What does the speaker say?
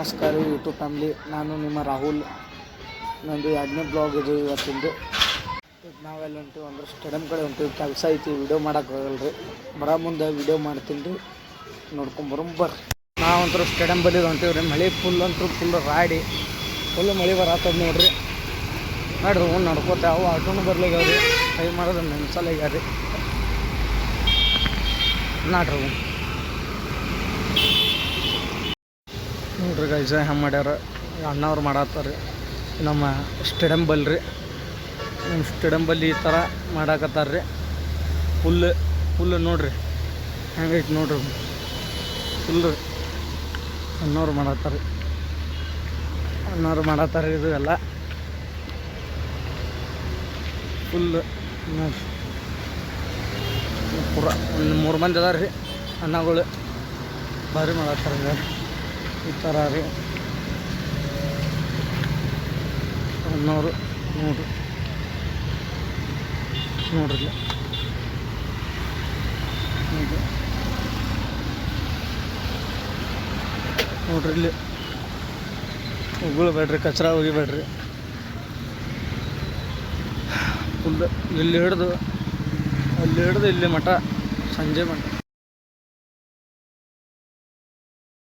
ನಮಸ್ಕಾರ YouTube family, ನಾನು ನಿಮ್ಮ ರಾಹುಲ್. ನಂದು 2ನೇ ಬ್ಲಾಗ್ ಇದು ಇವತ್ತಿಂದು. ನಾವೆಲ್ಲ ಹೊಂಟೀವಿ ಅಂದ್ರೆ ಸ್ಟೇಡಿಯಂ ಕಡೆ ಹೊಂಟೀವಿ. ಕೆಲಸ ಐತಿ, ವೀಡಿಯೋ ಮಾಡೋಕ್ಕಾಗಲ್ಲ ರೀ. ಮುಂದೆ ವೀಡಿಯೋ ಮಾಡ್ತೀನಿ ರೀ, ನೋಡ್ಕೊಂಬರ್ರಿ. ನಾವಂತರೂ ಸ್ಟೇಡಿಯಂ ಬಲ್ಲಿ ಹೊಂಟೀವಿ ರೀ. ಮಳೆ ಫುಲ್ ರಾಡಿ ಫುಲ್ ಮಳೆ ಬರತ್ತದ ನೋಡ್ರಿ. ನೋಡ್ರಿ ನಡ್ಕೋತ ಅವು ಆಟೋನು ಬರ್ಲಿಗ್ಯಾವ ರೀ. ಕೈ ಮಾಡೋದು ನೆನ್ಸಲ್ಲಾಗ್ಯಾರ ರೀ. ನೋಡ್ರಿ ನೋಡ್ರಿ ಗೈಸ ಹೆಂಗೆ ಮಾಡ್ಯಾರ, ಅಣ್ಣವ್ರು ಮಾಡತ್ತಾರ ರೀ ನಮ್ಮ ಸ್ಟೇಡಿಯಂ ಬಲ್ಲಿ ರೀ. ನಮ್ಮ ಸ್ಟೇಡಿಯಂ ಬಲ್ಲಿ ಈ ಥರ ಮಾಡಾಕತ್ತಾರ ರೀ. ಫುಲ್ ನೋಡ್ರಿ ಹೆಂಗೈತಿ ನೋಡ್ರಿ. ಫುಲ್ ಅಣ್ಣವ್ರು ಮಾಡತ್ತಾರ ಇದು ಎಲ್ಲ ಫುಲ್ ನೋಡ್ರಿ. ಪೂರ ಒಂದು 3 ಮಂದಿ ಅದಾರ ರೀ ಅಣ್ಣಗಳು. ಭಾರಿ ಮಾಡತ್ತಾರ ಈ ಥರ ರೀ ಅಣ್ಣವರು. ನೋಡ್ರಿ ಇಲ್ಲಿ ಉಗುಳ್ಬೇಡ್ರಿ, ಕಚ್ರ ಒಗಿಬೇಡ್ರಿ. ಫುಲ್ ಇಲ್ಲಿ ಹಿಡ್ದು ಇಲ್ಲಿ ಮಠ ಸಂಜೆ ಮಠ